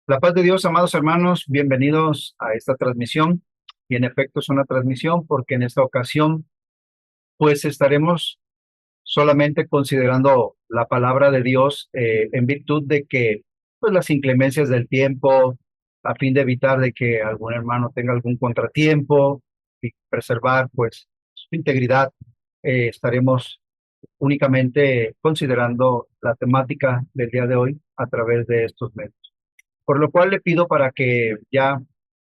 La paz de Dios, amados hermanos, bienvenidos a esta transmisión. Y en efecto es una transmisión porque en esta ocasión pues estaremos solamente considerando la palabra de Dios en virtud de que pues las inclemencias del tiempo, a fin de evitar de que algún hermano tenga algún contratiempo y preservar pues su integridad, estaremos únicamente considerando la temática del día de hoy a través de estos medios. Por lo cual le pido para que ya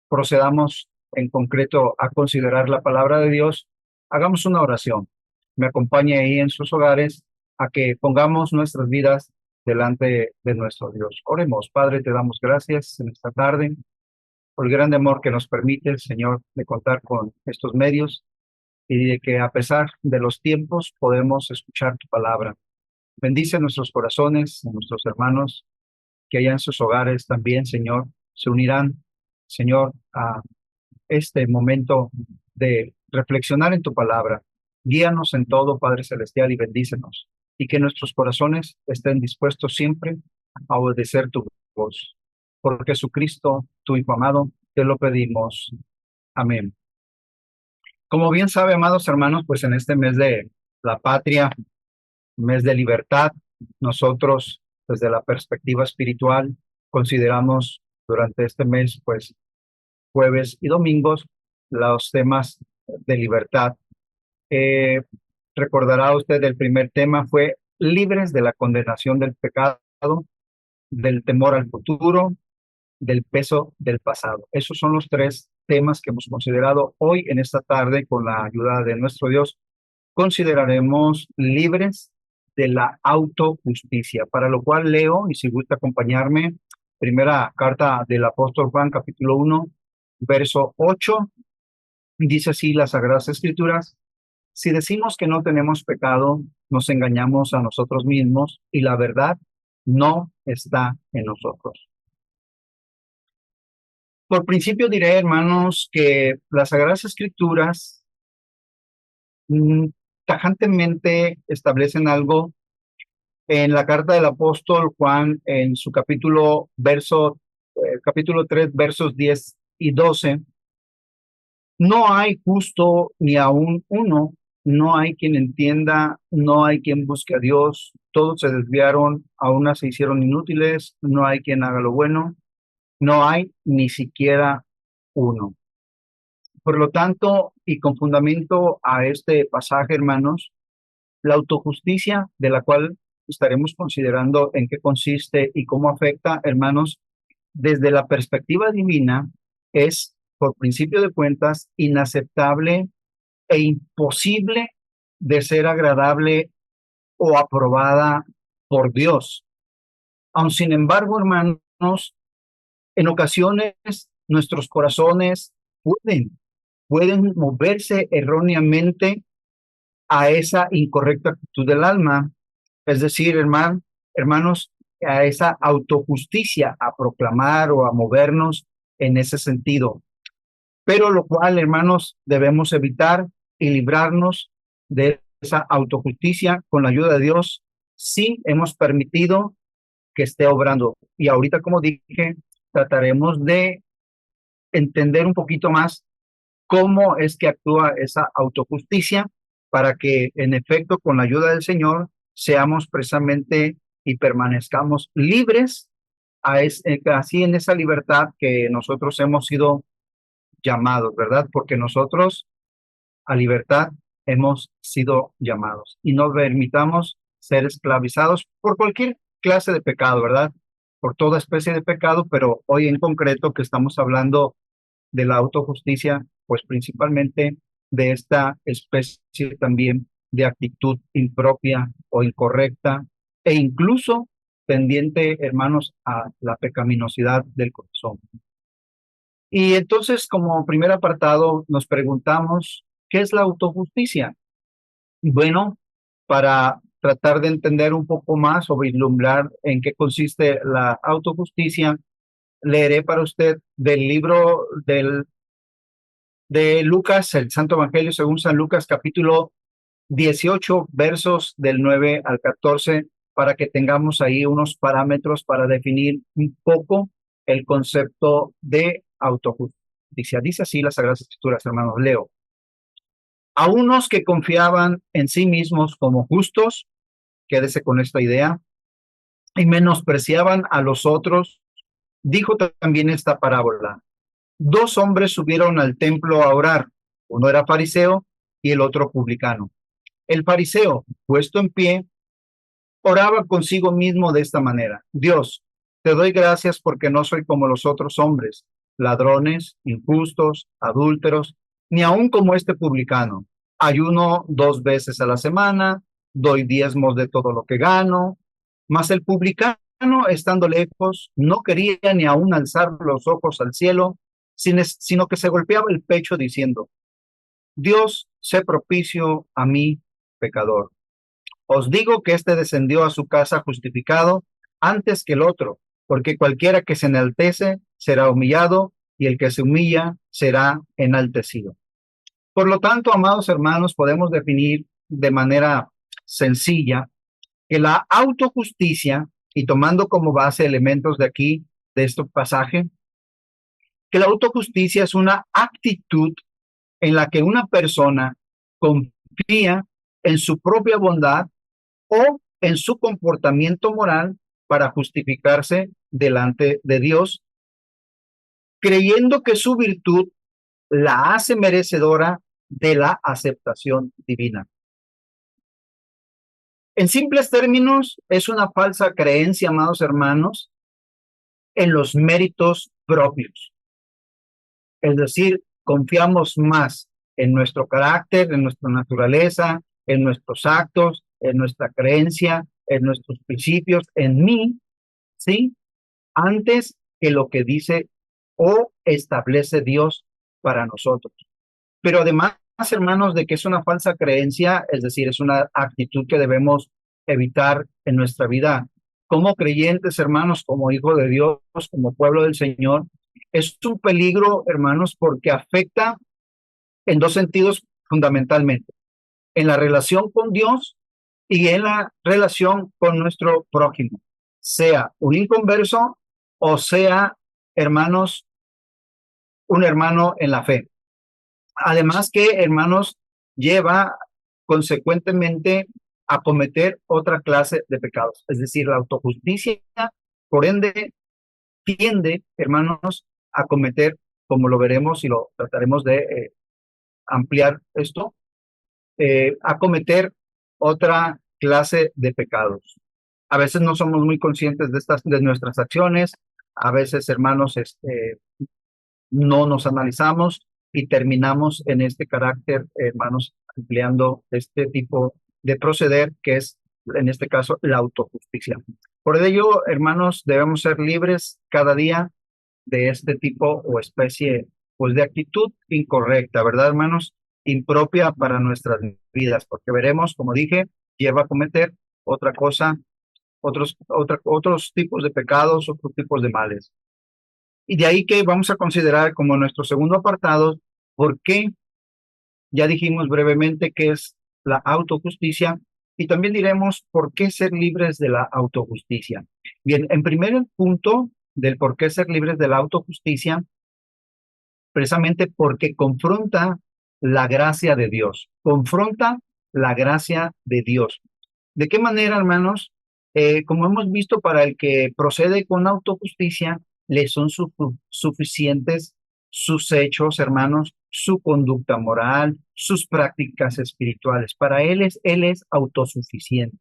procedamos en concreto a considerar la palabra de Dios, hagamos una oración. Me acompañe ahí en sus hogares a que pongamos nuestras vidas delante de nuestro Dios. Oremos, Padre, te damos gracias en esta tarde por el grande amor que nos permite, Señor, de contar con estos medios y de que a pesar de los tiempos podemos escuchar tu palabra. Bendice nuestros corazones, nuestros hermanos que allá en sus hogares también, Señor, se unirán, Señor, a este momento de reflexionar en tu palabra. Guíanos en todo, Padre Celestial, y bendícenos. Y que nuestros corazones estén dispuestos siempre a obedecer tu voz. Por Jesucristo, tu Hijo amado, te lo pedimos. Amén. Como bien sabe, amados hermanos, pues en este mes de la patria, mes de libertad, nosotros desde la perspectiva espiritual consideramos durante este mes, pues jueves y domingos, los temas de libertad. Eh, Recordará usted el primer tema fue libres de la condenación del pecado, del temor al futuro, del peso del pasado. Esos son los tres temas que hemos considerado hoy en esta tarde con la ayuda de nuestro Dios. Consideraremos libres de la autojusticia, para lo cual leo, y si gusta acompañarme, primera carta del apóstol Juan, capítulo 1, verso 8, dice así las Sagradas Escrituras: si decimos que no tenemos pecado, nos engañamos a nosotros mismos y la verdad no está en nosotros. Por principio diré, hermanos, que las Sagradas Escrituras mm, tajantemente establecen algo en la carta del apóstol Juan, en su capítulo 3, versos 10 y 12. No hay justo ni aún uno, no hay quien entienda, no hay quien busque a Dios, todos se desviaron, a una se hicieron inútiles, no hay quien haga lo bueno, no hay ni siquiera uno. Por lo tanto, y con fundamento a este pasaje, hermanos, la autojusticia de la cual estaremos considerando en qué consiste y cómo afecta, hermanos, desde la perspectiva divina, es, por principio de cuentas, inaceptable e imposible de ser agradable o aprobada por Dios. Aun sin embargo, hermanos, en ocasiones nuestros corazones pueden moverse erróneamente a esa incorrecta actitud del alma, es decir, hermanos, a esa autojusticia, a proclamar o a movernos en ese sentido. Pero lo cual, hermanos, debemos evitar y librarnos de esa autojusticia con la ayuda de Dios si hemos permitido que esté obrando. Y ahorita, como dije, trataremos de entender un poquito más cómo es que actúa esa autojusticia para que, en efecto, con la ayuda del Señor, seamos precisamente y permanezcamos libres, así en esa libertad que nosotros hemos sido llamados, ¿verdad? Porque nosotros a libertad hemos sido llamados y no permitamos ser esclavizados por cualquier clase de pecado, ¿verdad? Por toda especie de pecado, pero hoy en concreto que estamos hablando de la autojusticia, pues principalmente de esta especie también de actitud impropia o incorrecta e incluso tendiente, hermanos, a la pecaminosidad del corazón. Y entonces, como primer apartado, nos preguntamos, ¿qué es la autojusticia? Bueno, para tratar de entender un poco más o vislumbrar en qué consiste la autojusticia, leeré para usted del libro de Lucas, el Santo Evangelio según San Lucas, capítulo 18, versos del 9 al 14, para que tengamos ahí unos parámetros para definir un poco el concepto de autojusticia. Dice así las Sagradas Escrituras, hermanos, leo. A unos que confiaban en sí mismos como justos, quédese con esta idea, y menospreciaban a los otros, dijo también esta parábola. Dos hombres subieron al templo a orar. Uno era fariseo y el otro publicano. El fariseo, puesto en pie, oraba consigo mismo de esta manera. Dios, te doy gracias porque no soy como los otros hombres, ladrones, injustos, adúlteros, ni aun como este publicano. Ayuno 2 veces a la semana, doy diezmos de todo lo que gano. Mas el publicano, estando lejos, no quería ni aun alzar los ojos al cielo, sino que se golpeaba el pecho diciendo, Dios, sé propicio a mí, pecador. Os digo que éste descendió a su casa justificado antes que el otro, porque cualquiera que se enaltece será humillado y el que se humilla será enaltecido. Por lo tanto, amados hermanos, podemos definir de manera sencilla que la autojusticia, y tomando como base elementos de aquí, de este pasaje, que la autojusticia es una actitud en la que una persona confía en su propia bondad o en su comportamiento moral para justificarse delante de Dios, creyendo que su virtud la hace merecedora de la aceptación divina. En simples términos, es una falsa creencia, amados hermanos, en los méritos propios. Es decir, confiamos más en nuestro carácter, en nuestra naturaleza, en nuestros actos, en nuestra creencia, en nuestros principios, en mí, ¿sí? Antes que lo que dice o establece Dios para nosotros. Pero además, hermanos, de que es una falsa creencia, es decir, es una actitud que debemos evitar en nuestra vida como creyentes, hermanos, como hijos de Dios, como pueblo del Señor, es un peligro, hermanos, porque afecta en dos sentidos fundamentalmente, en la relación con Dios y en la relación con nuestro prójimo, sea un inconverso o sea, hermanos, un hermano en la fe. Además que, hermanos, lleva consecuentemente a cometer otra clase de pecados, es decir, la autojusticia, por ende, tiende, hermanos, a cometer, como lo veremos y lo trataremos de ampliar esto, a cometer otra clase de pecados. A veces no somos muy conscientes de nuestras acciones, a veces, hermanos, no nos analizamos y terminamos en este carácter, hermanos, empleando este tipo de proceder que es, en este caso, la autojusticia. Por ello, hermanos, debemos ser libres cada día de este tipo o especie, pues, de actitud incorrecta, ¿verdad, hermanos? Impropia para nuestras vidas, porque veremos, como dije, lleva a cometer otra cosa, otros tipos de pecados, otros tipos de males. Y de ahí que vamos a considerar como nuestro segundo apartado, ¿por qué? Ya dijimos brevemente qué es la autojusticia y también diremos por qué ser libres de la autojusticia. Bien, en primer punto del por qué ser libres de la autojusticia, precisamente porque confronta la gracia de Dios, confronta la gracia de Dios. ¿De qué manera, hermanos? Como hemos visto, para el que procede con autojusticia, le son suficientes sus hechos, hermanos, su conducta moral, sus prácticas espirituales. Para él es autosuficiente,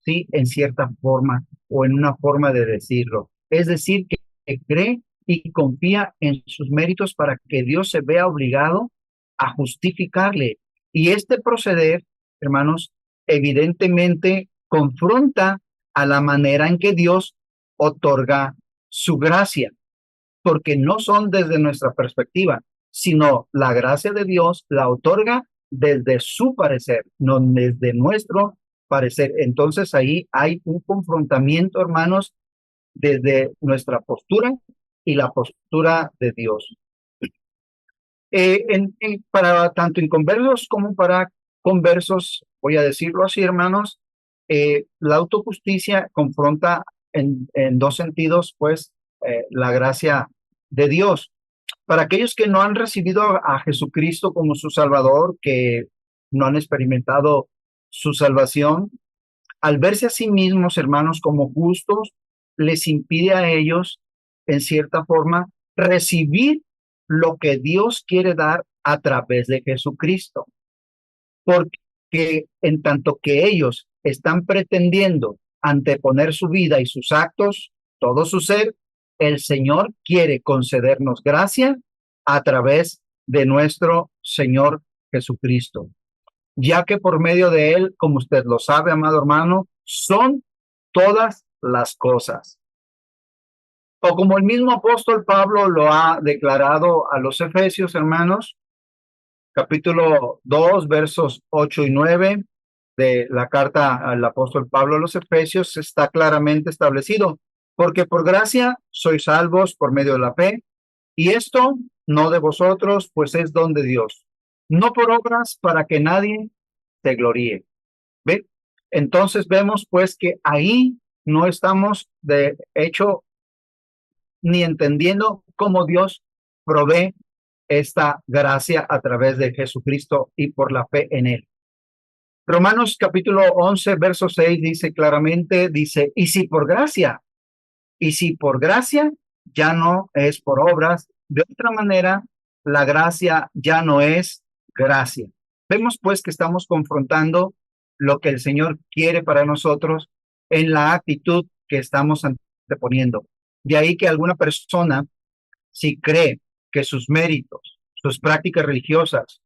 ¿sí? En cierta forma o en una forma de decirlo. Es decir, que cree y confía en sus méritos para que Dios se vea obligado a justificarle. Y este proceder, hermanos, evidentemente confronta a la manera en que Dios otorga su gracia, porque no son desde nuestra perspectiva, sino la gracia de Dios la otorga desde su parecer, no desde nuestro parecer. Entonces ahí hay un confrontamiento, hermanos, desde nuestra postura y la postura de Dios. Para tanto inconversos como para conversos, voy a decirlo así, hermanos, la autojusticia confronta en dos sentidos, pues, la gracia de Dios. Para aquellos que no han recibido a Jesucristo como su Salvador, que no han experimentado su salvación, al verse a sí mismos, hermanos, como justos, les impide a ellos, en cierta forma, recibir lo que Dios quiere dar a través de Jesucristo. Porque en tanto que ellos están pretendiendo anteponer su vida y sus actos, todo su ser, el Señor quiere concedernos gracia a través de nuestro Señor Jesucristo, ya que por medio de él, como usted lo sabe, amado hermano, son todas las cosas. O como el mismo apóstol Pablo lo ha declarado a los Efesios, hermanos, capítulo 2, versos 8 y 9 de la carta al apóstol Pablo a los Efesios, está claramente establecido, porque por gracia sois salvos por medio de la fe, y esto no de vosotros, pues es don de Dios, no por obras para que nadie se gloríe. ¿Ve? Entonces vemos pues que ahí no estamos de hecho ni entendiendo cómo Dios provee esta gracia a través de Jesucristo y por la fe en él. Romanos capítulo 11, verso 6 dice claramente, dice, y si por gracia ya no es por obras, de otra manera, la gracia ya no es gracia. Vemos pues que estamos confrontando lo que el Señor quiere para nosotros en la actitud que estamos anteponiendo. De ahí que alguna persona, si cree que sus méritos, sus prácticas religiosas,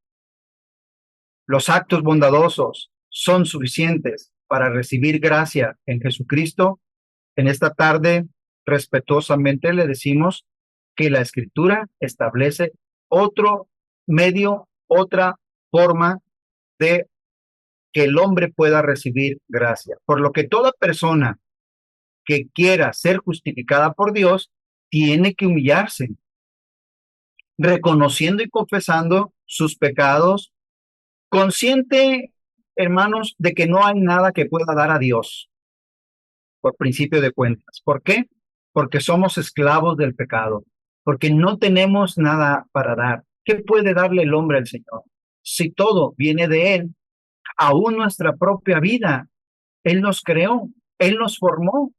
los actos bondadosos son suficientes para recibir gracia en Jesucristo, en esta tarde respetuosamente le decimos que la Escritura establece otro medio, otra forma de que el hombre pueda recibir gracia. Por lo que toda persona que quiera ser justificada por Dios tiene que humillarse, reconociendo y confesando sus pecados, consciente, hermanos, de que no hay nada que pueda dar a Dios, por principio de cuentas. ¿Por qué? Porque somos esclavos del pecado, porque no tenemos nada para dar. ¿Qué puede darle el hombre al Señor? Si todo viene de Él, aún nuestra propia vida, Él nos creó, Él nos formó,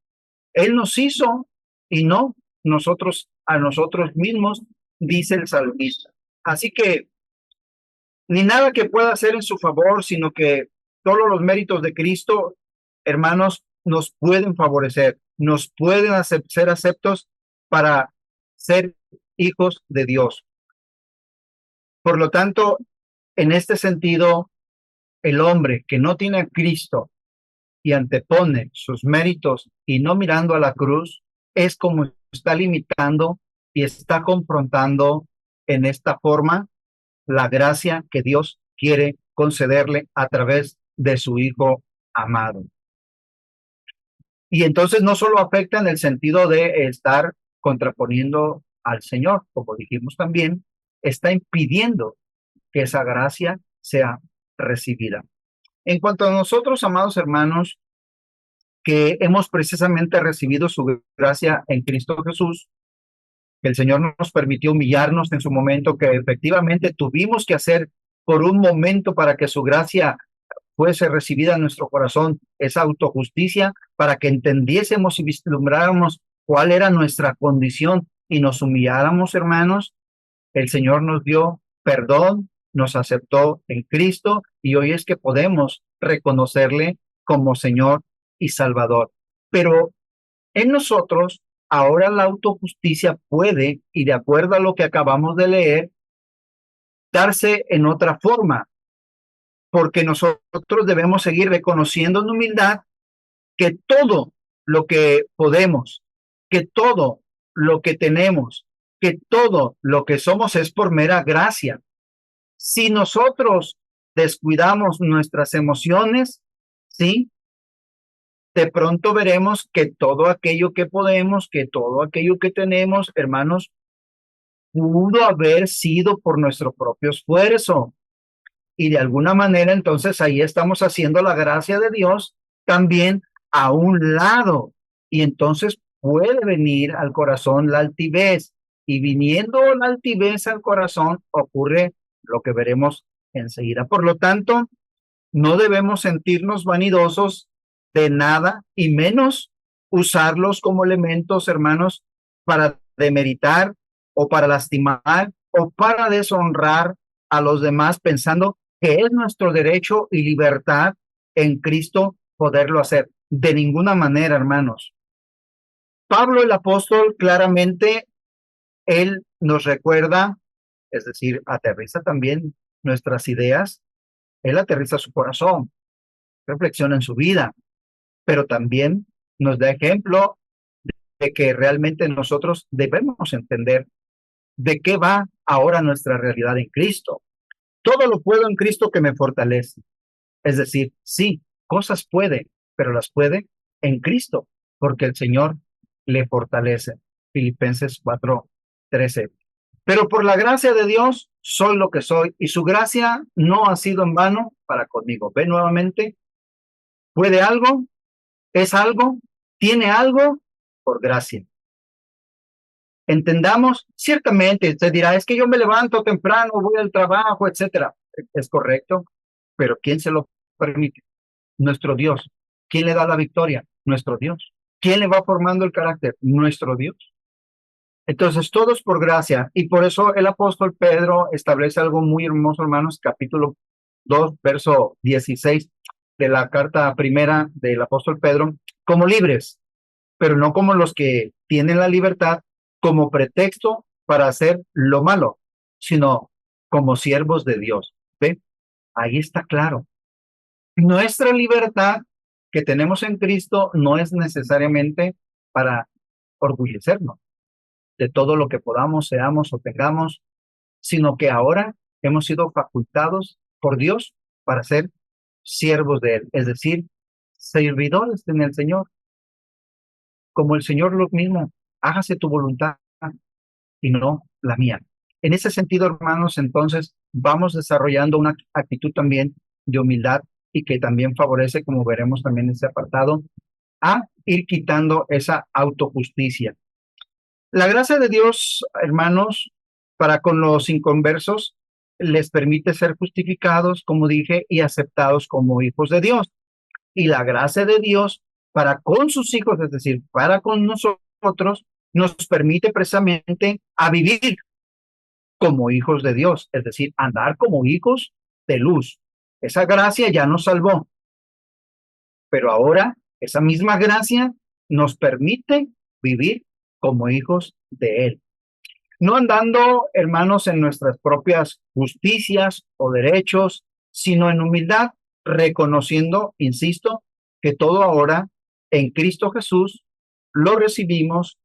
Él nos hizo y no nosotros a nosotros mismos, dice el salmista. Así que ni nada que pueda hacer en su favor, sino que todos los méritos de Cristo, hermanos, nos pueden favorecer, nos pueden ser aceptos para ser hijos de Dios. Por lo tanto, en este sentido, el hombre que no tiene a Cristo y antepone sus méritos y no mirando a la cruz, es como está limitando y está confrontando en esta forma la gracia que Dios quiere concederle a través de su Hijo amado. Y entonces no solo afecta en el sentido de estar contraponiendo al Señor, como dijimos también, está impidiendo que esa gracia sea recibida. En cuanto a nosotros, amados hermanos, que hemos precisamente recibido su gracia en Cristo Jesús, que el Señor nos permitió humillarnos en su momento, que efectivamente tuvimos que hacer por un momento para que su gracia fuese recibida en nuestro corazón, esa autojusticia, para que entendiésemos y vislumbráramos cuál era nuestra condición y nos humilláramos, hermanos. El Señor nos dio perdón, nos aceptó en Cristo y hoy es que podemos reconocerle como Señor y Salvador. Pero en nosotros, ahora la autojusticia puede, y de acuerdo a lo que acabamos de leer, darse en otra forma, porque nosotros debemos seguir reconociendo en humildad que todo lo que podemos, que todo lo que tenemos, que todo lo que somos es por mera gracia. Si nosotros descuidamos nuestras emociones, ¿sí? De pronto veremos que todo aquello que podemos, que todo aquello que tenemos, hermanos, pudo haber sido por nuestro propio esfuerzo. Y de alguna manera, entonces ahí estamos haciendo la gracia de Dios también a un lado. Y entonces puede venir al corazón la altivez, y viniendo la altivez al corazón ocurre lo que veremos enseguida. Por lo tanto, no debemos sentirnos vanidosos de nada y menos usarlos como elementos, hermanos, para demeritar o para lastimar o para deshonrar a los demás, pensando que es nuestro derecho y libertad en Cristo poderlo hacer. De ninguna manera, hermanos. Pablo el apóstol claramente, él nos recuerda, es decir, aterriza también nuestras ideas, él aterriza su corazón, reflexiona en su vida, pero también nos da ejemplo de que realmente nosotros debemos entender de qué va ahora nuestra realidad en Cristo. Todo lo puedo en Cristo que me fortalece. Es decir, sí, cosas puede, pero las puede en Cristo, porque el Señor le fortalece. Filipenses 4:13. Pero por la gracia de Dios soy lo que soy, y su gracia no ha sido en vano para conmigo. Ve nuevamente, puede algo, es algo, tiene algo por gracia. Entendamos, ciertamente, usted dirá, es que yo me levanto temprano, voy al trabajo, etcétera. Es correcto, pero ¿quién se lo permite? Nuestro Dios. ¿Quién le da la victoria? Nuestro Dios. ¿Quién le va formando el carácter? Nuestro Dios. Entonces, todo es por gracia. Y por eso el apóstol Pedro establece algo muy hermoso, hermanos, capítulo 2, verso 16 de la carta primera del apóstol Pedro, como libres, pero no como los que tienen la libertad como pretexto para hacer lo malo, sino como siervos de Dios. ¿Ve? Ahí está claro. Nuestra libertad que tenemos en Cristo no es necesariamente para orgullecernos de todo lo que podamos, seamos o tengamos, sino que ahora hemos sido facultados por Dios para ser siervos de Él, es decir, servidores en el Señor, como el Señor lo mismo, hágase tu voluntad y no la mía. En ese sentido, hermanos, entonces vamos desarrollando una actitud también de humildad y que también favorece, como veremos también en ese apartado, a ir quitando esa autojusticia. La gracia de Dios, hermanos, para con los inconversos, les permite ser justificados, como dije, y aceptados como hijos de Dios. Y la gracia de Dios para con sus hijos, es decir, para con nosotros, nos permite precisamente a vivir como hijos de Dios, es decir, andar como hijos de luz. Esa gracia ya nos salvó, pero ahora esa misma gracia nos permite vivir como hijos de Él. No andando, hermanos, en nuestras propias justicias o derechos, sino en humildad, reconociendo, insisto, que todo ahora en Cristo Jesús lo recibimos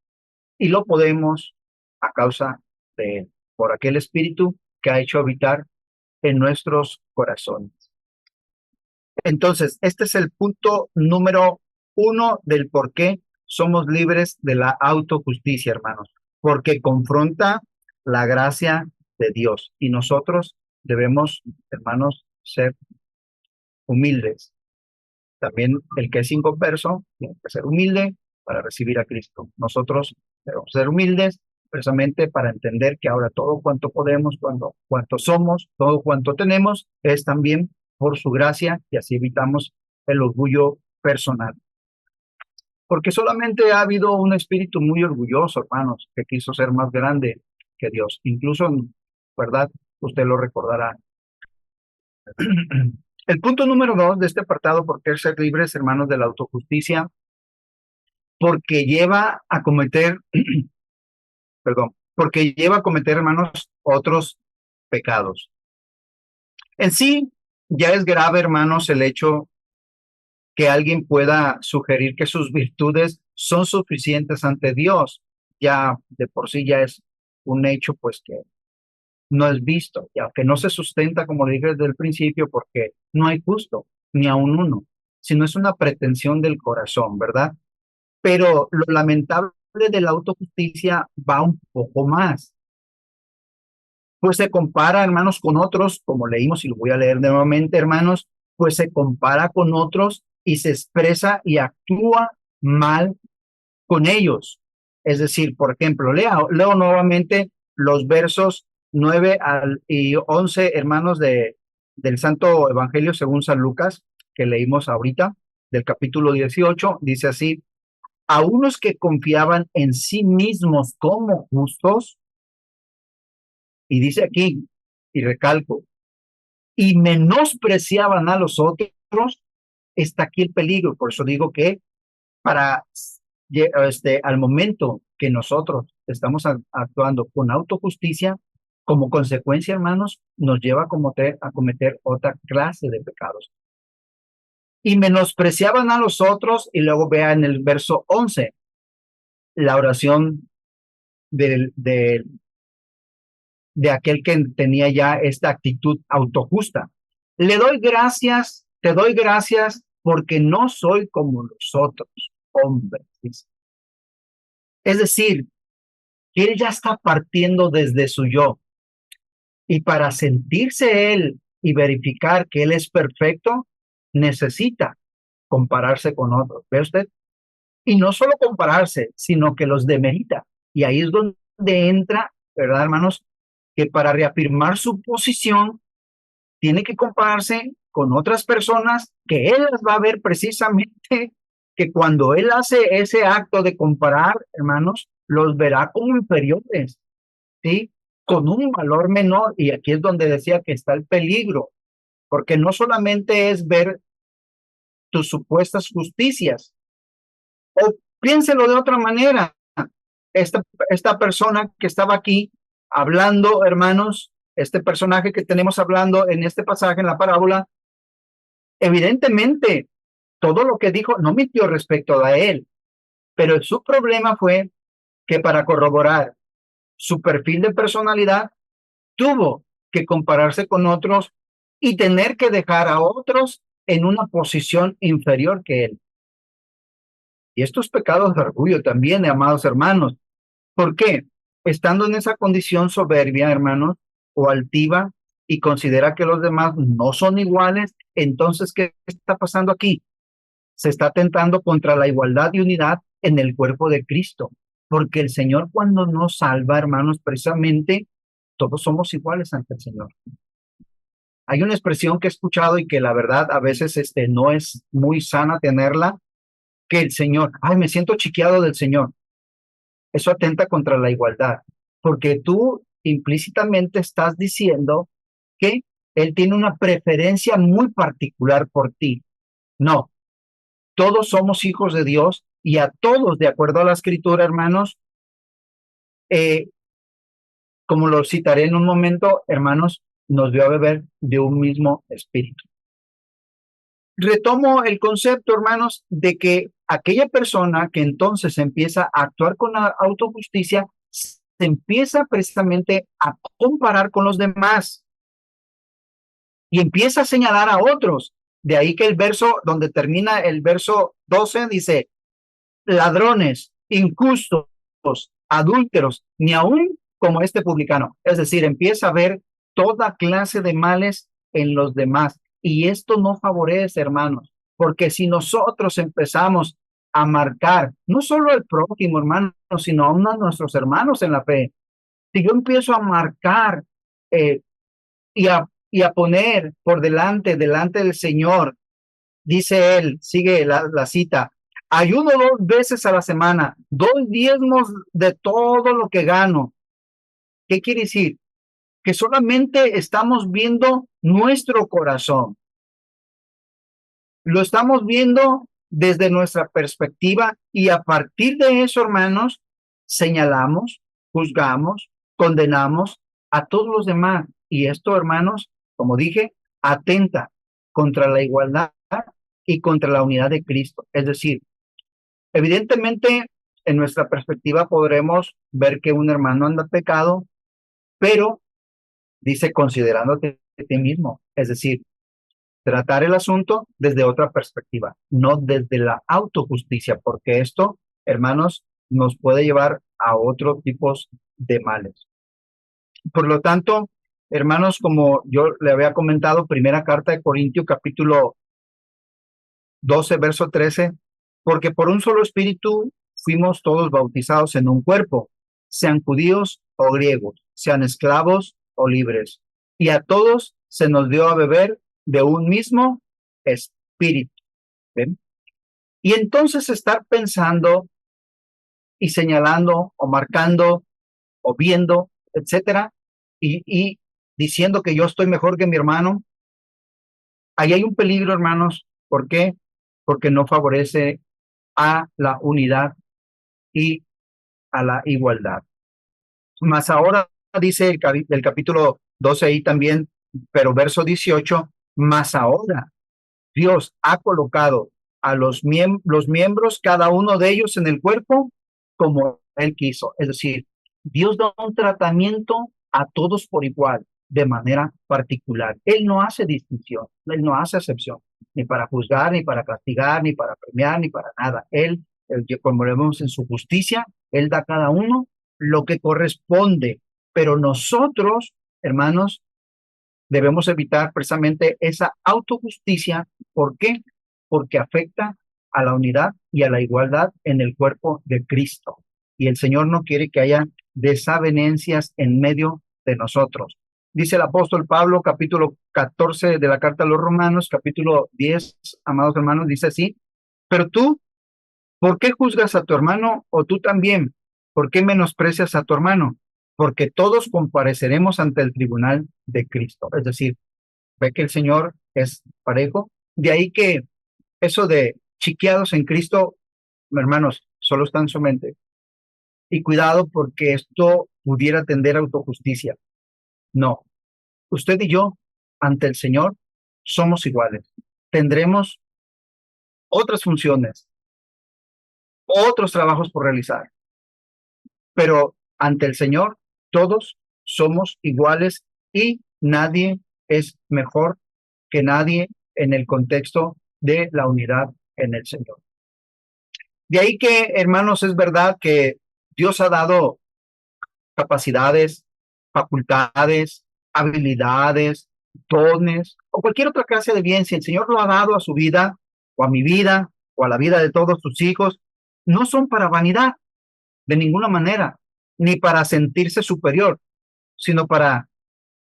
y lo podemos a causa de Él, por aquel Espíritu que ha hecho habitar en nuestros corazones. Entonces, este es el punto número 1 del por qué somos libres de la autojusticia, hermanos, porque confronta la gracia de Dios y nosotros debemos, hermanos, ser humildes. También el que es inconverso tiene que ser humilde para recibir a Cristo. Nosotros debemos ser humildes precisamente para entender que ahora todo cuanto podemos, cuanto somos, todo cuanto tenemos, es también por su gracia y así evitamos el orgullo personal. Porque solamente ha habido un espíritu muy orgulloso, hermanos, que quiso ser más grande que Dios. Incluso, ¿verdad? Usted lo recordará. El punto número 2 de este apartado, ¿por qué ser libres, hermanos, de la autojusticia? Porque lleva a cometer, perdón, porque lleva a cometer, hermanos, otros pecados. En sí, ya es grave, hermanos, el hecho que alguien pueda sugerir que sus virtudes son suficientes ante Dios. Ya de por sí ya es un hecho, pues que no es visto, y aunque no se sustenta, como le dije desde el principio, porque no hay justo, ni aun uno, sino es una pretensión del corazón, ¿verdad? Pero lo lamentable de la autojusticia va un poco más, pues se compara, hermanos, con otros, como leímos y lo voy a leer nuevamente, hermanos, pues se compara con otros y se expresa y actúa mal con ellos. Es decir, por ejemplo, leo nuevamente los versos y 11, hermanos, del Santo Evangelio según San Lucas, que leímos ahorita, del capítulo 18, dice así: a unos que confiaban en sí mismos como justos, y dice aquí, y recalco, y menospreciaban a los otros, está aquí el peligro. Por eso digo que para al momento que nosotros estamos actuando con autojusticia, como consecuencia, hermanos, nos lleva a cometer otra clase de pecados. Y menospreciaban a los otros, y luego vean el verso 11, la oración de aquel que tenía ya esta actitud autojusta. Le doy gracias, te doy gracias porque no soy como los otros hombres. Dice. Es decir, que él ya está partiendo desde su yo. Y para sentirse él y verificar que él es perfecto, necesita compararse con otros. ¿Ve usted? Y no solo compararse, sino que los demerita. Y ahí es donde entra, ¿verdad, hermanos? Que para reafirmar su posición, tiene que compararse con otras personas que él las va a ver precisamente que cuando él hace ese acto de comparar, hermanos, los verá como inferiores, ¿sí? Con un valor menor. Y aquí es donde decía que está el peligro, porque no solamente es ver tus supuestas justicias, o piénselo de otra manera. Esta persona que estaba aquí hablando, hermanos, este personaje que tenemos hablando en este pasaje, en la parábola, evidentemente todo lo que dijo no mintió respecto a él, pero su problema fue que para corroborar su perfil de personalidad, tuvo que compararse con otros y tener que dejar a otros en una posición inferior que él. Y estos pecados de orgullo también, amados hermanos. ¿Por qué? Estando en esa condición soberbia, hermanos, o altiva, y considera que los demás no son iguales, entonces, ¿qué está pasando aquí? Se está atentando contra la igualdad y unidad en el cuerpo de Cristo. Porque el Señor, cuando nos salva, hermanos, precisamente todos somos iguales ante el Señor. Hay una expresión que he escuchado y que la verdad a veces no es muy sana tenerla, que el Señor, ay, me siento chiqueado del Señor. Eso atenta contra la igualdad, porque tú implícitamente estás diciendo que Él tiene una preferencia muy particular por ti. No, todos somos hijos de Dios y a todos, de acuerdo a la Escritura, hermanos, eh, como lo citaré en un momento, hermanos, nos dio a beber de un mismo espíritu. Retomo el concepto, hermanos, de que aquella persona que entonces empieza a actuar con la autojusticia, se empieza precisamente a comparar con los demás y empieza a señalar a otros. De ahí que el verso, donde termina el verso 12, dice, ladrones, injustos, adúlteros, ni aún como este publicano. Es decir, empieza a ver toda clase de males en los demás. Y esto no favorece, hermanos, porque si nosotros empezamos a marcar, no solo al prójimo, hermano, sino aún a nuestros hermanos en la fe, si yo empiezo a marcar eh, y a poner por delante del Señor, dice él, sigue la cita, ayuno 2 veces a la semana, doy diezmos de todo lo que gano. ¿Qué quiere decir? Que solamente estamos viendo nuestro corazón. Lo estamos viendo desde nuestra perspectiva y a partir de eso, hermanos, señalamos, juzgamos, condenamos a todos los demás. Y esto, hermanos, como dije, atenta contra la igualdad y contra la unidad de Cristo. Es decir, evidentemente, en nuestra perspectiva podremos ver que un hermano anda pecado, pero dice considerándote a ti mismo. Es decir, tratar el asunto desde otra perspectiva, no desde la autojusticia, porque esto, hermanos, nos puede llevar a otros tipos de males. Por lo tanto, hermanos, como yo le había comentado, primera carta de Corintios, capítulo 12, verso 13, porque por un solo espíritu fuimos todos bautizados en un cuerpo, sean judíos o griegos, sean esclavos o libres. Y a todos se nos dio a beber de un mismo espíritu. ¿Ven? Y entonces estar pensando y señalando o marcando o viendo, etcétera, y diciendo que yo estoy mejor que mi hermano, ahí hay un peligro, hermanos. ¿Por qué? Porque no favorece a la unidad y a la igualdad. Más ahora dice el capítulo 12 ahí también, pero verso 18, más ahora Dios ha colocado a los miembros, cada uno de ellos en el cuerpo, como Él quiso. Es decir, Dios da un tratamiento a todos por igual, de manera particular. Él no hace distinción, Él no hace excepción, ni para juzgar, ni para castigar, ni para premiar, ni para nada. Como lo vemos en su justicia, Él da a cada uno lo que corresponde. Pero nosotros, hermanos, debemos evitar precisamente esa autojusticia. ¿Por qué? Porque afecta a la unidad y a la igualdad en el cuerpo de Cristo. Y el Señor no quiere que haya desavenencias en medio de nosotros. Dice el apóstol Pablo, capítulo 14 de la carta a los Romanos, capítulo 10, amados hermanos, dice así: pero tú, ¿por qué juzgas a tu hermano? O tú también, ¿por qué menosprecias a tu hermano? Porque todos compareceremos ante el tribunal de Cristo. Es decir, ve que el Señor es parejo. De ahí que eso de chiqueados en Cristo, hermanos, solo está en su mente. Y cuidado, porque esto pudiera tender a autojusticia. No, usted y yo, ante el Señor, somos iguales. Tendremos otras funciones, otros trabajos por realizar, pero ante el Señor todos somos iguales y nadie es mejor que nadie en el contexto de la unidad en el Señor. De ahí que, hermanos, es verdad que Dios ha dado capacidades, facultades, habilidades, dones o cualquier otra clase de bien. Si el Señor lo ha dado a su vida o a mi vida o a la vida de todos sus hijos, no son para vanidad de ninguna manera, ni para sentirse superior, sino para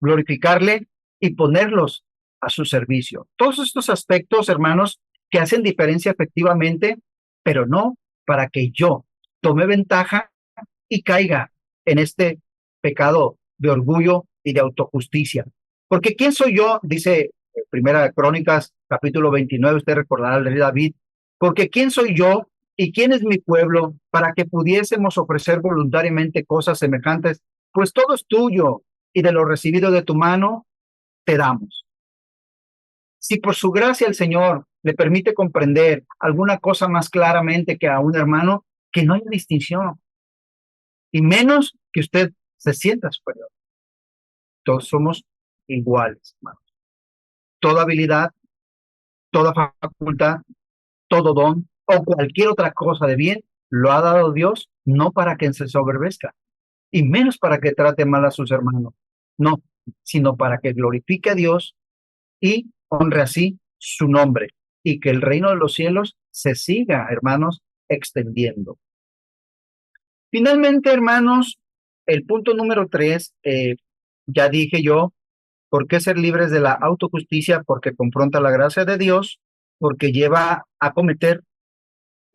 glorificarle y ponerlos a su servicio. Todos estos aspectos, hermanos, que hacen diferencia efectivamente, pero no para que yo tome ventaja y caiga en este pecado de orgullo y de autojusticia. Porque ¿quién soy yo? Dice Primera de Crónicas, capítulo 29, usted recordará al rey David, porque ¿quién soy yo y quién es mi pueblo para que pudiésemos ofrecer voluntariamente cosas semejantes? Pues todo es tuyo y de lo recibido de tu mano te damos. Si por su gracia el Señor le permite comprender alguna cosa más claramente que a un hermano, que no hay distinción, y menos que usted se sienta superior. Todos somos iguales, hermanos. Toda habilidad, toda facultad, todo don o cualquier otra cosa de bien lo ha dado Dios, no para que se soberbezca y menos para que trate mal a sus hermanos, no, sino para que glorifique a Dios y honre así su nombre y que el reino de los cielos se siga, hermanos, extendiendo. Finalmente, hermanos, el punto número 3, ya dije yo, ¿por qué ser libres de la autojusticia? Porque confronta la gracia de Dios, porque lleva a cometer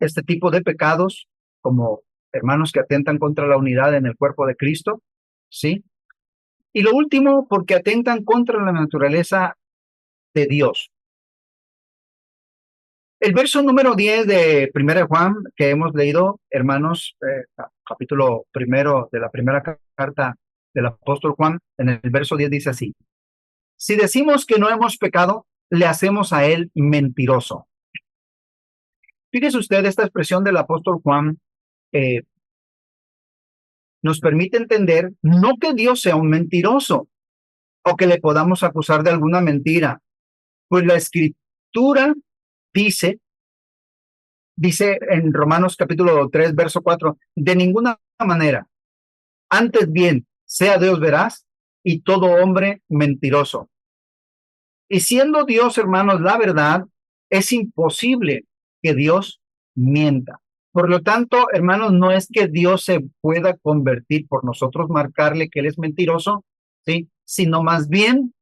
este tipo de pecados como hermanos que atentan contra la unidad en el cuerpo de Cristo, ¿sí? Y lo último, porque atentan contra la naturaleza de Dios. El verso número 10 de 1 de Juan que hemos leído, hermanos, capítulo primero de la primera carta del apóstol Juan, en el verso 10 dice así: si decimos que no hemos pecado, le hacemos a él mentiroso. Fíjese usted, esta expresión del apóstol Juan nos permite entender no que Dios sea un mentiroso o que le podamos acusar de alguna mentira, pues la escritura dice en Romanos capítulo 3, verso 4, de ninguna manera, antes bien, sea Dios veraz y todo hombre mentiroso. Y siendo Dios, hermanos, la verdad, es imposible que Dios mienta. Por lo tanto, hermanos, no es que Dios se pueda convertir por nosotros marcarle que Él es mentiroso, ¿sí? Sino más bien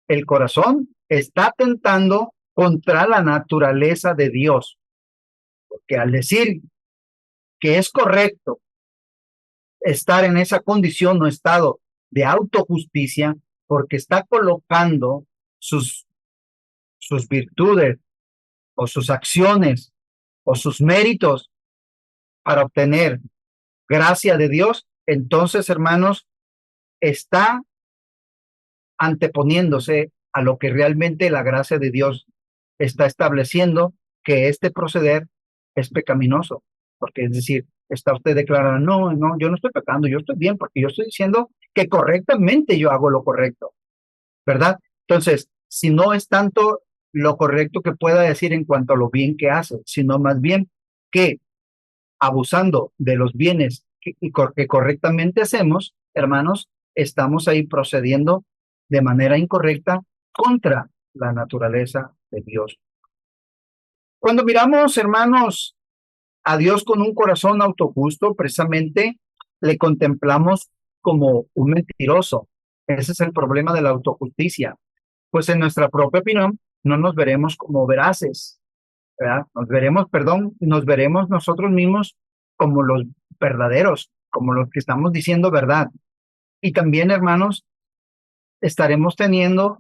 el corazón está tentando contra la naturaleza de Dios, porque al decir que es correcto estar en esa condición o estado de autojusticia, porque está colocando sus, sus virtudes o sus acciones o sus méritos para obtener gracia de Dios, entonces, hermanos, está anteponiéndose a lo que realmente la gracia de Dios está estableciendo, que este proceder es pecaminoso, porque es decir, está usted declarando, no, no, yo no estoy pecando, yo estoy bien, porque yo estoy diciendo que correctamente yo hago lo correcto, ¿verdad? Entonces, si no es tanto lo correcto que pueda decir en cuanto a lo bien que hace, sino más bien que abusando de los bienes que correctamente hacemos, hermanos, estamos ahí procediendo de manera incorrecta contra la naturaleza de Dios. Cuando miramos, hermanos, a Dios con un corazón autojusto, precisamente le contemplamos como un mentiroso. Ese es el problema de la autojusticia. Pues en nuestra propia opinión no nos veremos como veraces, ¿verdad? Nos veremos nosotros mismos como los verdaderos, como los que estamos diciendo verdad. Y también, hermanos, estaremos teniendo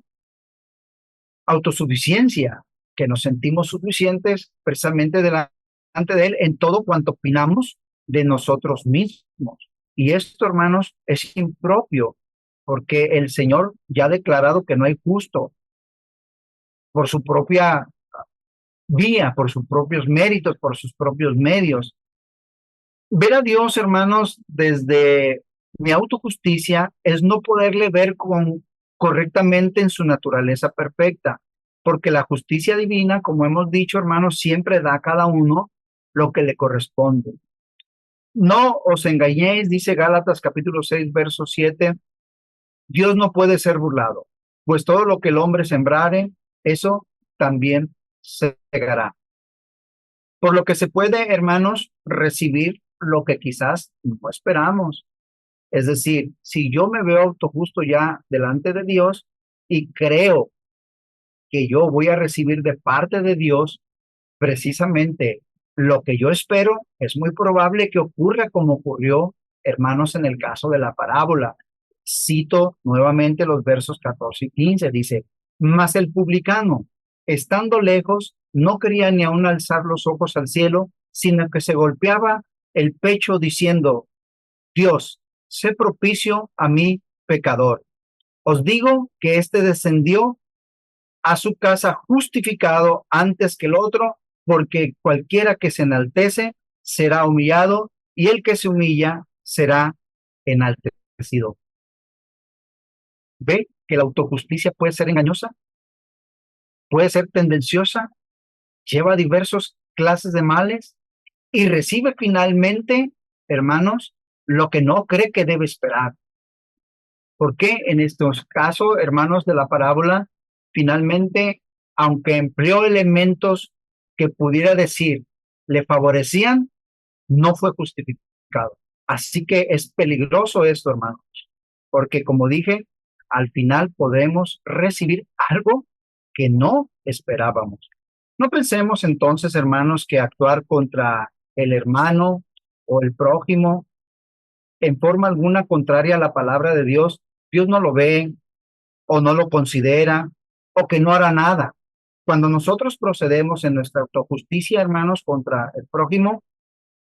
autosuficiencia, que nos sentimos suficientes precisamente delante de Él en todo cuanto opinamos de nosotros mismos. Y esto, hermanos, es impropio, porque el Señor ya ha declarado que no hay justo por su propia vía, por sus propios méritos, por sus propios medios. Ver a Dios, hermanos, desde mi autojusticia es no poderle ver correctamente en su naturaleza perfecta, porque la justicia divina, como hemos dicho, hermanos, siempre da a cada uno lo que le corresponde. No os engañéis, dice Gálatas capítulo 6, verso 7, Dios no puede ser burlado, pues todo lo que el hombre sembrare, eso también segará. Por lo que se puede, hermanos, recibir lo que quizás no esperamos. Es decir, si yo me veo autojusto ya delante de Dios y creo que yo voy a recibir de parte de Dios precisamente lo que yo espero, es muy probable que ocurra como ocurrió, hermanos, en el caso de la parábola. Cito nuevamente los versos 14 y 15, dice, mas el publicano, estando lejos, no quería ni aun alzar los ojos al cielo, sino que se golpeaba el pecho diciendo, Dios, sé propicio a mí, pecador. Os digo que éste descendió a su casa justificado antes que el otro, porque cualquiera que se enaltece será humillado, y el que se humilla será enaltecido. ¿Ve que la autojusticia puede ser engañosa? Puede ser tendenciosa, lleva diversas clases de males y recibe finalmente, hermanos, lo que no cree que debe esperar. ¿Por qué en estos casos, hermanos de la parábola, finalmente, aunque empleó elementos que pudiera decir le favorecían, no fue justificado? Así que es peligroso esto, hermanos, porque como dije, al final podemos recibir algo que no esperábamos. No pensemos entonces, hermanos, que actuar contra el hermano o el prójimo en forma alguna contraria a la palabra de Dios, Dios no lo ve o no lo considera o que no hará nada. Cuando nosotros procedemos en nuestra autojusticia, hermanos, contra el prójimo,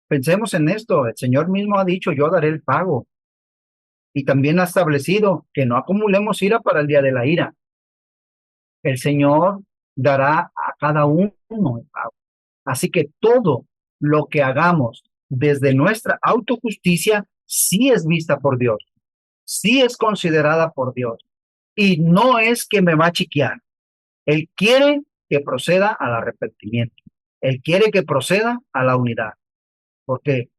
pensemos en esto. El Señor mismo ha dicho, yo daré el pago. Y también ha establecido que no acumulemos ira para el día de la ira. El Señor dará a cada uno el pago. Así que todo lo que hagamos desde nuestra autojusticia sí es vista por Dios, sí es considerada por Dios. Y no es que me va a chiquear. Él quiere que proceda al arrepentimiento. Él quiere que proceda a la unidad. Porque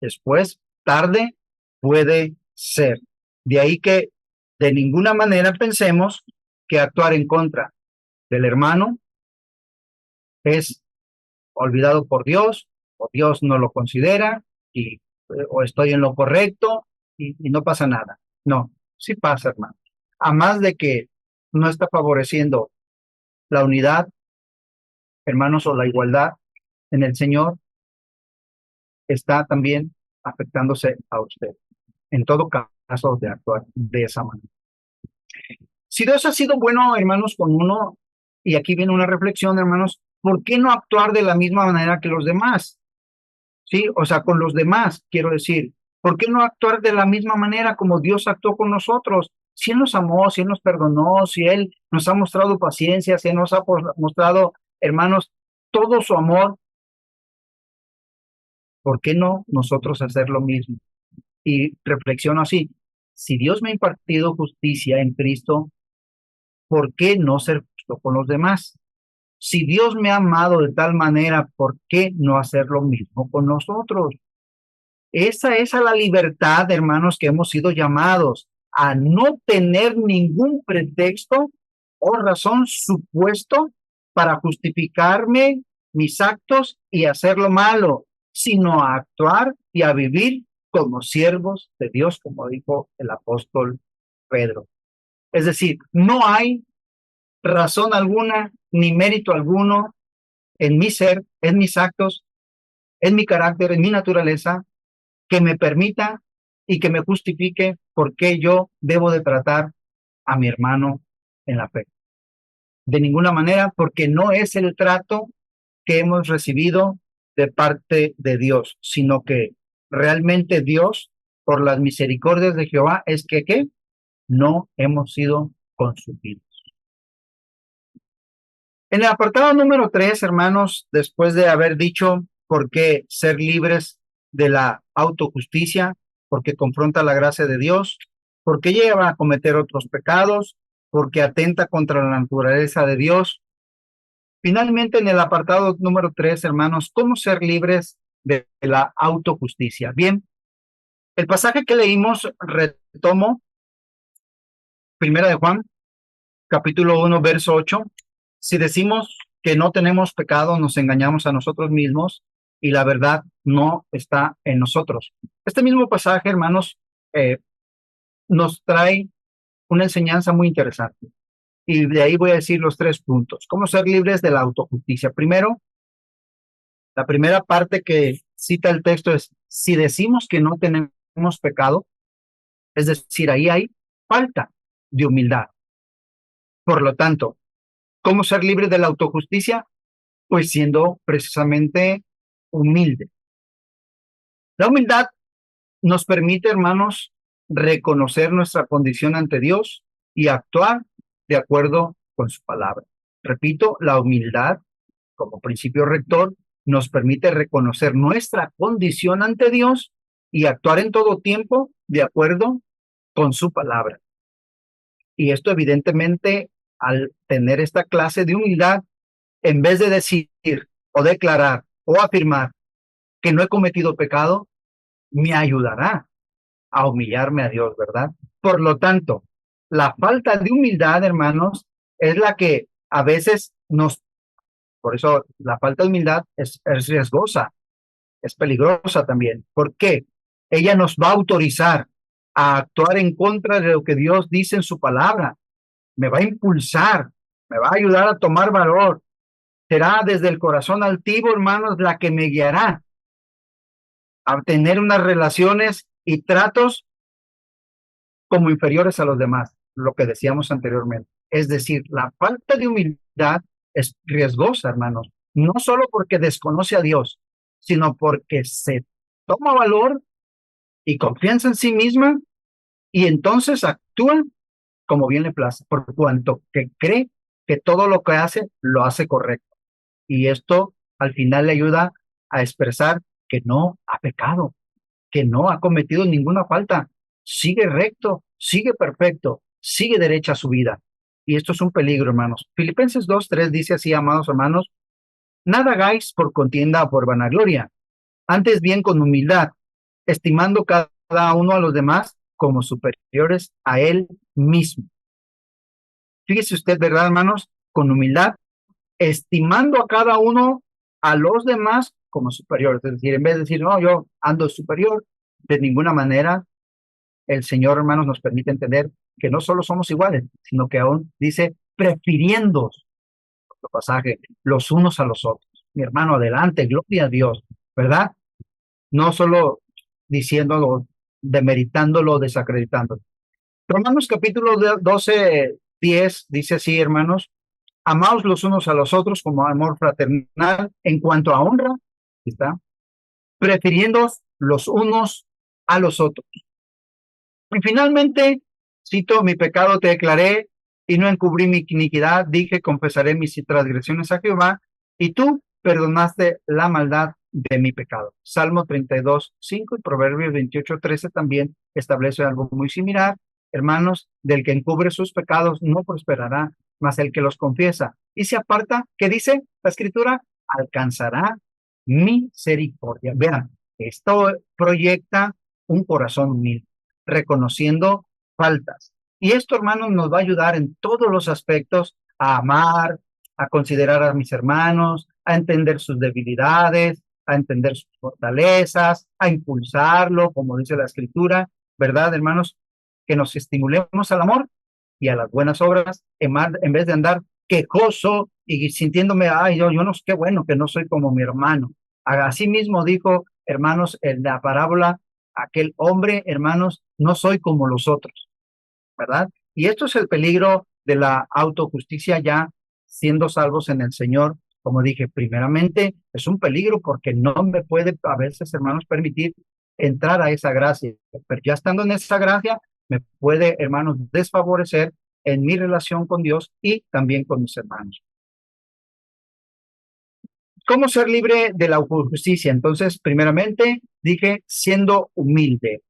después, tarde, puede ser. De ahí que de ninguna manera pensemos que actuar en contra del hermano es olvidado por Dios o Dios no lo considera y, o estoy en lo correcto y no pasa nada. No, sí pasa, hermano. A más de que no está favoreciendo la unidad, hermanos, o la igualdad en el Señor, está también afectándose a usted. En todo caso, de actuar de esa manera. Si Dios ha sido bueno, hermanos, con uno, y aquí viene una reflexión, hermanos, ¿por qué no actuar de la misma manera que los demás? Sí, o sea, con los demás, quiero decir, ¿por qué no actuar de la misma manera como Dios actuó con nosotros? Si Él nos amó, si Él nos perdonó, si Él nos ha mostrado paciencia, si Él nos ha mostrado, hermanos, todo su amor, ¿por qué no nosotros hacer lo mismo? Y reflexiono así, si Dios me ha impartido justicia en Cristo, ¿por qué no ser justo con los demás? Si Dios me ha amado de tal manera, ¿por qué no hacer lo mismo con nosotros? Esa es a la libertad, hermanos, que hemos sido llamados a no tener ningún pretexto o razón supuesto para justificarme mis actos y hacer lo malo, sino a actuar y a vivir como siervos de Dios, como dijo el apóstol Pedro. Es decir, no hay razón alguna ni mérito alguno en mi ser, en mis actos, en mi carácter, en mi naturaleza, que me permita y que me justifique por qué yo debo de tratar a mi hermano en la fe. De ninguna manera, porque no es el trato que hemos recibido de parte de Dios, sino que realmente Dios, por las misericordias de Jehová, es que ¿qué? No hemos sido consumidos. En el apartado número 3, hermanos, después de haber dicho por qué ser libres de la autojusticia, porque confronta la gracia de Dios, porque lleva a cometer otros pecados, porque atenta contra la naturaleza de Dios. Finalmente, en el apartado número 3, hermanos, ¿cómo ser libres de la autojusticia? Bien, el pasaje que leímos retomo, Primera de Juan, capítulo 1, verso 8. Si decimos que no tenemos pecado, nos engañamos a nosotros mismos y la verdad no está en nosotros. Este mismo pasaje, hermanos, nos trae una enseñanza muy interesante. Y de ahí voy a decir los 3 puntos. ¿Cómo ser libres de la autojusticia? Primero, la primera parte que cita el texto es, si decimos que no tenemos pecado, es decir, ahí hay falta de humildad. Por lo tanto, ¿cómo ser libres de la autojusticia? Pues siendo precisamente humilde. La humildad nos permite, hermanos, reconocer nuestra condición ante Dios y actuar de acuerdo con su palabra. Repito, la humildad, como principio rector, nos permite reconocer nuestra condición ante Dios y actuar en todo tiempo de acuerdo con su palabra. Y esto evidentemente, al tener esta clase de humildad, en vez de decir o declarar o afirmar que no he cometido pecado, me ayudará a humillarme a Dios, ¿verdad? Por lo tanto, la falta de humildad, hermanos, es la que a veces por eso la falta de humildad es riesgosa, es peligrosa también. ¿Por qué? Ella nos va a autorizar a actuar en contra de lo que Dios dice en su palabra. Me va a impulsar, me va a ayudar a tomar valor. Será desde el corazón altivo, hermanos, la que me guiará a tener unas relaciones y tratos como inferiores a los demás, lo que decíamos anteriormente. Es decir, la falta de humildad es riesgosa, hermanos, no solo porque desconoce a Dios, sino porque se toma valor y confianza en sí misma y entonces actúa como bien le place, por cuanto que cree que todo lo que hace lo hace correcto. Y esto al final le ayuda a expresar que no ha pecado, que no ha cometido ninguna falta, sigue recto, sigue perfecto, sigue derecha su vida. Y esto es un peligro, hermanos. Filipenses 2:3 dice así, amados hermanos, nada hagáis por contienda o por vanagloria, antes bien con humildad, estimando cada uno a los demás como superiores a él mismo. Fíjese usted, ¿verdad, hermanos? Con humildad, estimando a cada uno a los demás como superiores. Es decir, en vez de decir, no, yo ando superior, de ninguna manera el Señor, hermanos, nos permite entender que no solo somos iguales, sino que aún dice, prefiriendo el pasaje, los unos a los otros. Mi hermano, adelante, gloria a Dios, ¿verdad? No solo diciéndolo, demeritándolo, desacreditándolo. Romanos capítulo 12, 10 dice así, hermanos, amaos los unos a los otros como amor fraternal en cuanto a honra, ¿está? Prefiriendo los unos a los otros. Y finalmente, cito, mi pecado te declaré y no encubrí mi iniquidad, dije, confesaré mis transgresiones a Jehová y tú perdonaste la maldad de mi pecado. Salmo 32, 5 y Proverbios 28, 13 también establece algo muy similar. Hermanos, del que encubre sus pecados no prosperará, mas el que los confiesa y se aparta, ¿qué dice la escritura? Alcanzará misericordia. Vean, esto proyecta un corazón humilde, reconociendo faltas. Y esto, hermanos, nos va a ayudar en todos los aspectos a amar, a considerar a mis hermanos, a entender sus debilidades, a entender sus fortalezas, a impulsarlo, como dice la escritura, ¿verdad, hermanos? Que nos estimulemos al amor y a las buenas obras, en vez de andar quejoso y sintiéndome, ay, yo no sé, qué bueno que no soy como mi hermano. Así mismo dijo, hermanos, en la parábola, aquel hombre, hermanos, no soy como los otros, ¿verdad? Y esto es el peligro de la autojusticia ya siendo salvos en el Señor. Como dije, primeramente es un peligro porque no me puede a veces, hermanos, permitir entrar a esa gracia. Pero ya estando en esa gracia, me puede, hermanos, desfavorecer en mi relación con Dios y también con mis hermanos. ¿Cómo ser libre de la autojusticia? Entonces, primeramente, dije, siendo humilde.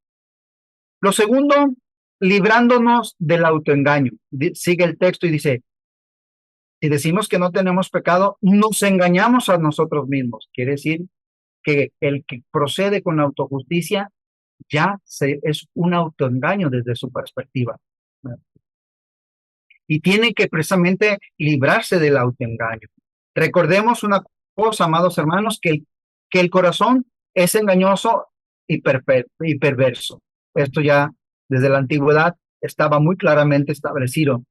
Lo segundo, librándonos del autoengaño. Sigue el texto y dice, si decimos que no tenemos pecado, nos engañamos a nosotros mismos. Quiere decir que el que procede con la autojusticia es un autoengaño desde su perspectiva. Y tiene que precisamente librarse del autoengaño. Recordemos una cosa, amados hermanos, que el corazón es engañoso y perverso. Esto ya desde la antigüedad estaba muy claramente establecido.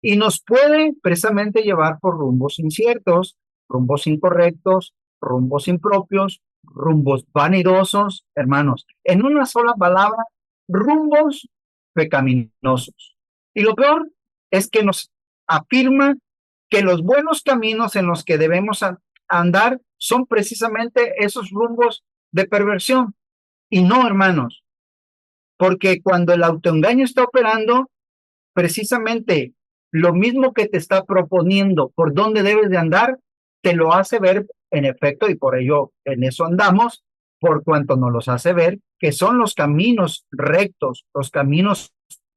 Y nos puede precisamente llevar por rumbos inciertos, rumbos incorrectos, rumbos impropios, rumbos vanidosos, hermanos. En una sola palabra, rumbos pecaminosos. Y lo peor es que nos afirma que los buenos caminos en los que debemos andar son precisamente esos rumbos de perversión. Y no, hermanos, porque cuando el autoengaño está operando, precisamente lo mismo que te está proponiendo por dónde debes de andar, te lo hace ver en efecto, y por ello en eso andamos, por cuanto nos los hace ver que son los caminos rectos, los caminos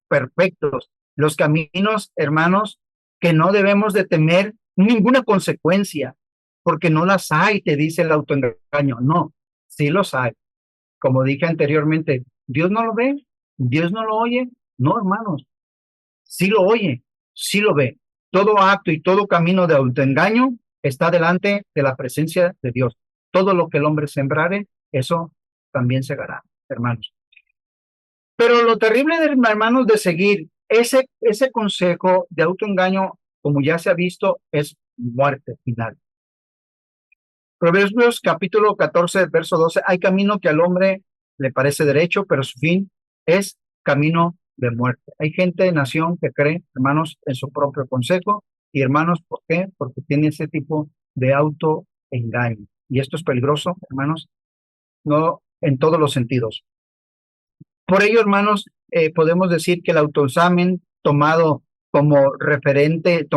perfectos, los caminos, hermanos, que no debemos de temer ninguna consecuencia, porque no las hay, te dice el autoengaño. No, sí los hay. Como dije anteriormente, Dios no lo ve, Dios no lo oye. No, hermanos, sí lo oye, sí lo ve. Todo acto y todo camino de autoengaño está delante de la presencia de Dios. Todo lo que el hombre sembrare, eso también segará, hermanos. Pero lo terrible, hermanos, de seguir ese consejo de autoengaño, como ya se ha visto, es muerte final. Proverbios capítulo 14, verso 12, hay camino que al hombre le parece derecho, pero su fin es camino de muerte. Hay gente de nación que cree, hermanos, en su propio consejo. Y hermanos, ¿por qué? Porque tiene ese tipo de autoengaño. Y esto es peligroso, hermanos, no en todos los sentidos. Por ello, hermanos, podemos decir que el autoexamen tomando como referente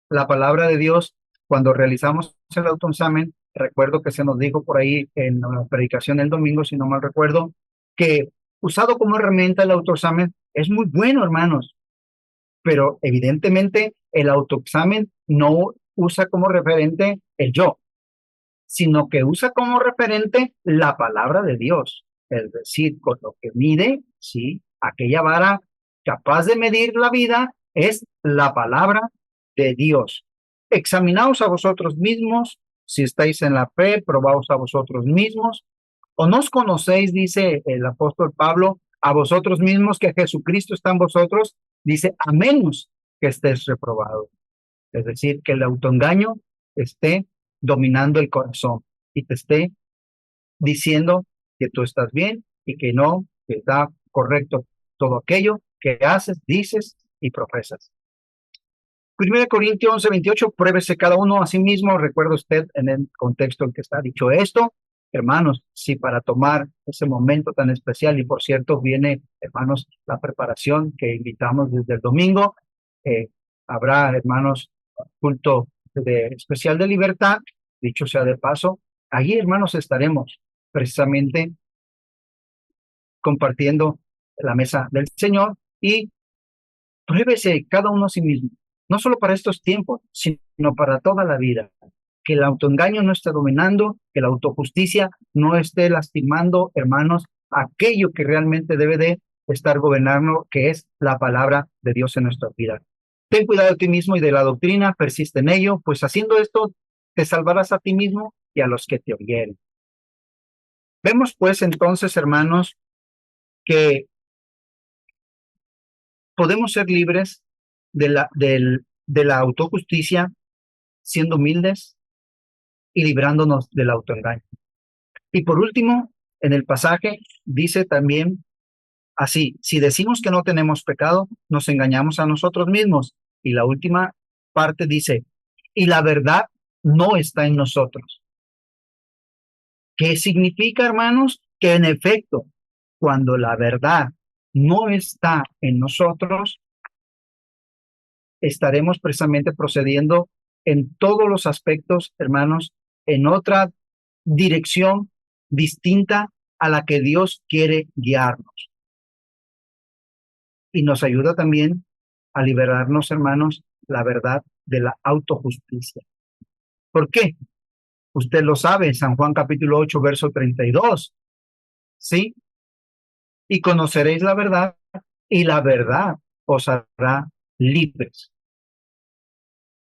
la palabra de Dios, cuando realizamos el autoexamen, recuerdo que se nos dijo por ahí en la predicación el domingo, si no mal recuerdo, que usado como herramienta el autoexamen es muy bueno, hermanos, pero evidentemente el autoexamen no usa como referente el yo, sino que usa como referente la palabra de Dios. Es decir, con lo que mide, sí, aquella vara capaz de medir la vida es la palabra de Dios. Examinaos a vosotros mismos si estáis en la fe, probaos a vosotros mismos. ¿O no os conocéis, dice el apóstol Pablo, a vosotros mismos que Jesucristo está en vosotros? Dice, a menos que estés reprobado. Es decir, que el autoengaño esté dominando el corazón y te esté diciendo que tú estás bien y que no, que está correcto todo aquello que haces, dices y profesas. 1 Corintios 11:28, pruébese cada uno a sí mismo. Recuerda usted en el contexto en que está dicho esto. Hermanos, si para tomar ese momento tan especial, y por cierto, viene, hermanos, la preparación que invitamos desde el domingo, habrá, hermanos, culto especial de libertad, dicho sea de paso. Allí, hermanos, estaremos precisamente compartiendo la mesa del Señor y pruébese cada uno a sí mismo, no solo para estos tiempos, sino para toda la vida. Que el autoengaño no esté dominando, que la autojusticia no esté lastimando, hermanos, aquello que realmente debe de estar gobernando, que es la palabra de Dios en nuestra vida. Ten cuidado de ti mismo y de la doctrina, persiste en ello, pues haciendo esto te salvarás a ti mismo y a los que te oyeren. Vemos pues entonces, hermanos, que podemos ser libres de la autojusticia siendo humildes y librándonos del autoengaño. Y por último, en el pasaje dice también así, si decimos que no tenemos pecado, nos engañamos a nosotros mismos. Y la última parte dice, y la verdad no está en nosotros. ¿Qué significa, hermanos? Que en efecto, cuando la verdad no está en nosotros, estaremos precisamente procediendo en todos los aspectos, hermanos, en otra dirección distinta a la que Dios quiere guiarnos. Y nos ayuda también a liberarnos, hermanos, la verdad de la autojusticia. ¿Por qué? Usted lo sabe, San Juan capítulo 8, verso 32. ¿Sí? Y conoceréis la verdad, y la verdad os hará libres.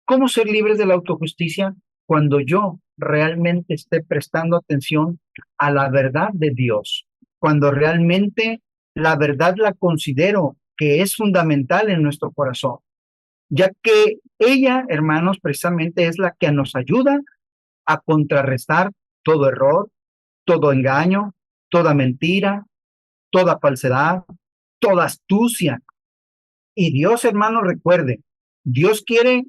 ¿Cómo ser libres de la autojusticia? Cuando yo realmente esté prestando atención a la verdad de Dios, cuando realmente la verdad la considero que es fundamental en nuestro corazón, ya que ella, hermanos, precisamente es la que nos ayuda a contrarrestar todo error, todo engaño, toda mentira, toda falsedad, toda astucia. Y Dios, hermano, recuerde, Dios quiere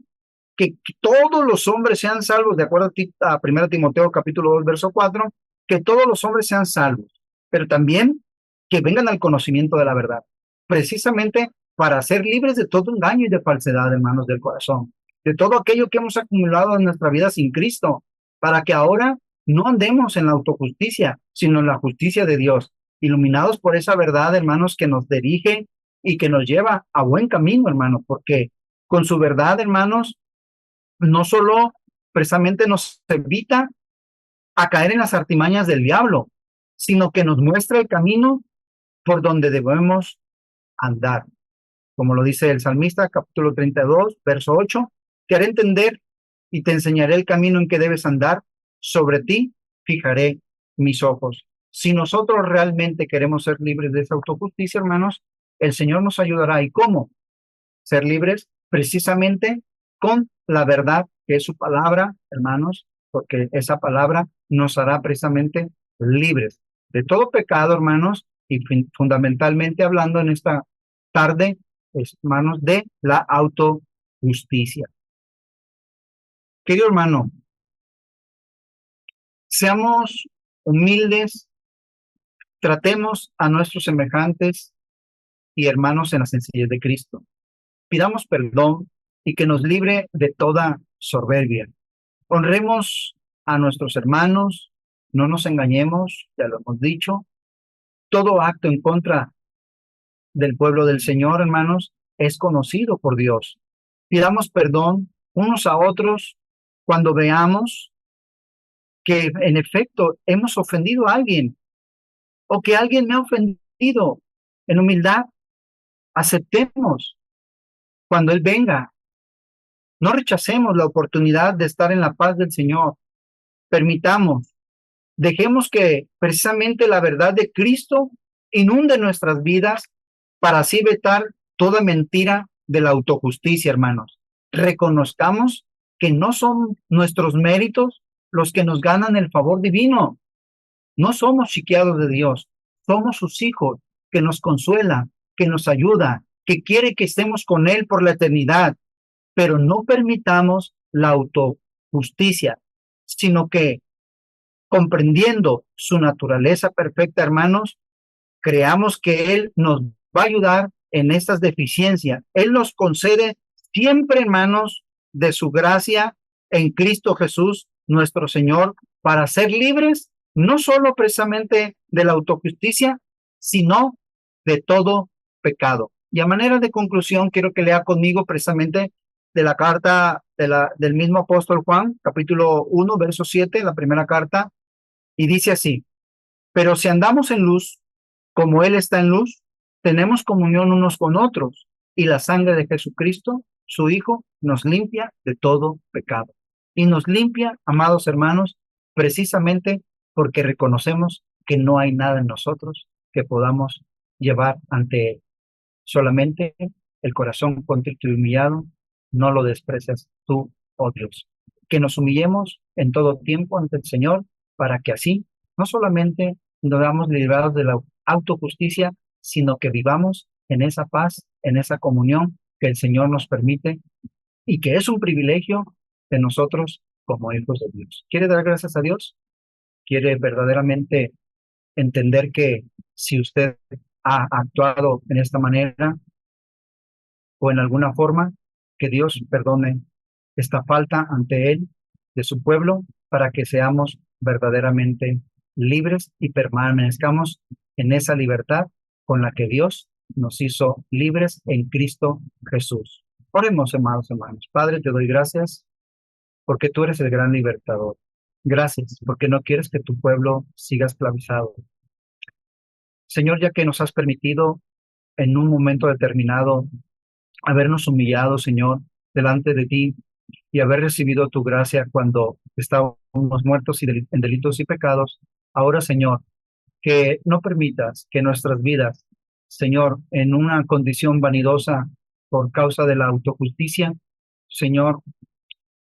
que todos los hombres sean salvos, de acuerdo a 1 Timoteo capítulo 2, verso 4, que todos los hombres sean salvos, pero también que vengan al conocimiento de la verdad, precisamente para ser libres de todo engaño y de falsedad, hermanos del corazón, de todo aquello que hemos acumulado en nuestra vida sin Cristo, para que ahora no andemos en la autojusticia, sino en la justicia de Dios, iluminados por esa verdad, hermanos, que nos dirige y que nos lleva a buen camino, hermanos, porque con su verdad, hermanos, no solo precisamente nos evita a caer en las artimañas del diablo, sino que nos muestra el camino por donde debemos andar. Como lo dice el salmista, capítulo 32, verso 8, te haré entender y te enseñaré el camino en que debes andar, sobre ti fijaré mis ojos. Si nosotros realmente queremos ser libres de esa autojusticia, hermanos, el Señor nos ayudará. ¿Y cómo? Ser libres precisamente con la verdad que es su palabra, hermanos, porque esa palabra nos hará precisamente libres de todo pecado, hermanos, y fundamentalmente hablando en esta tarde, hermanos, de la autojusticia. Querido hermano, seamos humildes, tratemos a nuestros semejantes y hermanos en la sencillez de Cristo. Pidamos perdón y que nos libre de toda soberbia. Honremos a nuestros hermanos, no nos engañemos, ya lo hemos dicho. Todo acto en contra del pueblo del Señor, hermanos, es conocido por Dios. Pidamos perdón unos a otros cuando veamos que en efecto hemos ofendido a alguien o que alguien me ha ofendido. En humildad, aceptemos cuando Él venga. No rechacemos la oportunidad de estar en la paz del Señor. permitamos, dejemos que precisamente la verdad de Cristo inunde nuestras vidas para así vetar toda mentira de la autojusticia, hermanos. Reconozcamos que no son nuestros méritos los que nos ganan el favor divino. No somos chiqueados de Dios, somos sus hijos, que nos consuela, que nos ayuda, que quiere que estemos con Él por la eternidad, pero no permitamos la autojusticia, sino que comprendiendo su naturaleza perfecta, hermanos, creamos que Él nos va a ayudar en estas deficiencias. Él nos concede siempre, hermanos, de su gracia en Cristo Jesús, nuestro Señor, para ser libres, no solo precisamente de la autojusticia, sino de todo pecado. Y a manera de conclusión, quiero que lea conmigo precisamente de la carta del mismo apóstol Juan, capítulo 1, verso 7, la primera carta, y dice así: pero si andamos en luz, como Él está en luz, tenemos comunión unos con otros, y la sangre de Jesucristo, su Hijo, nos limpia de todo pecado. Y nos limpia, amados hermanos, precisamente porque reconocemos que no hay nada en nosotros que podamos llevar ante Él. Solamente el corazón contrito y humillado, no lo desprecias tú, oh Dios. Que nos humillemos en todo tiempo ante el Señor, para que así no solamente nos veamos librados de la autojusticia, sino que vivamos en esa paz, en esa comunión que el Señor nos permite y que es un privilegio de nosotros como hijos de Dios. ¿Quiere dar gracias a Dios? ¿Quiere verdaderamente entender que si usted ha actuado en esta manera o en alguna forma, que Dios perdone esta falta ante Él, de su pueblo, para que seamos verdaderamente libres y permanezcamos en esa libertad con la que Dios nos hizo libres en Cristo Jesús? Oremos, amados hermanos. Padre, te doy gracias porque tú eres el gran libertador. Gracias porque no quieres que tu pueblo siga esclavizado. Señor, ya que nos has permitido en un momento determinado habernos humillado, Señor, delante de ti y haber recibido tu gracia cuando estábamos muertos y en delitos y pecados. Ahora, Señor, que no permitas que nuestras vidas, Señor, en una condición vanidosa por causa de la autojusticia, Señor,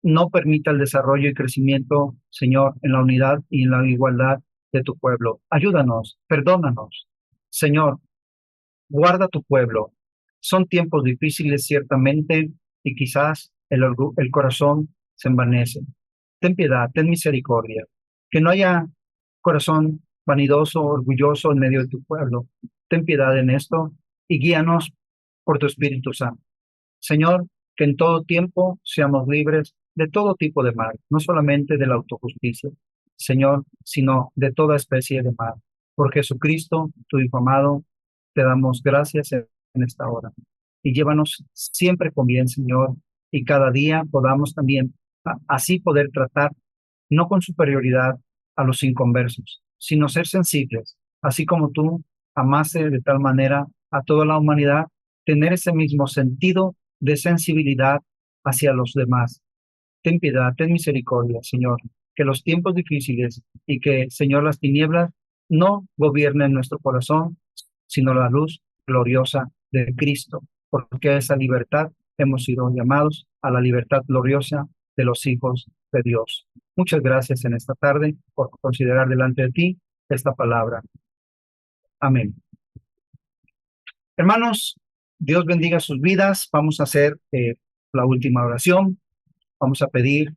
no permita el desarrollo y crecimiento, Señor, en la unidad y en la igualdad de tu pueblo. Ayúdanos, perdónanos, Señor, guarda tu pueblo. Son tiempos difíciles, ciertamente, y quizás el corazón se envanece. Ten piedad, ten misericordia. Que no haya corazón vanidoso, orgulloso en medio de tu pueblo. Ten piedad en esto y guíanos por tu Espíritu Santo. Señor, que en todo tiempo seamos libres de todo tipo de mal, no solamente de la autojusticia, Señor, sino de toda especie de mal. Por Jesucristo, tu Hijo amado, te damos gracias en esta hora. Y llévanos siempre con bien, Señor, y cada día podamos también así poder tratar, no con superioridad a los inconversos, sino ser sensibles, así como tú amaste de tal manera a toda la humanidad, tener ese mismo sentido de sensibilidad hacia los demás. Ten piedad, ten misericordia, Señor, que los tiempos difíciles y que, Señor, las tinieblas no gobiernen nuestro corazón, sino la luz gloriosa de Cristo, porque a esa libertad hemos sido llamados, a la libertad gloriosa de los hijos de Dios. Muchas gracias en esta tarde por considerar delante de ti esta palabra. Amén. Hermanos, Dios bendiga sus vidas. Vamos a hacer la última oración. Vamos a pedir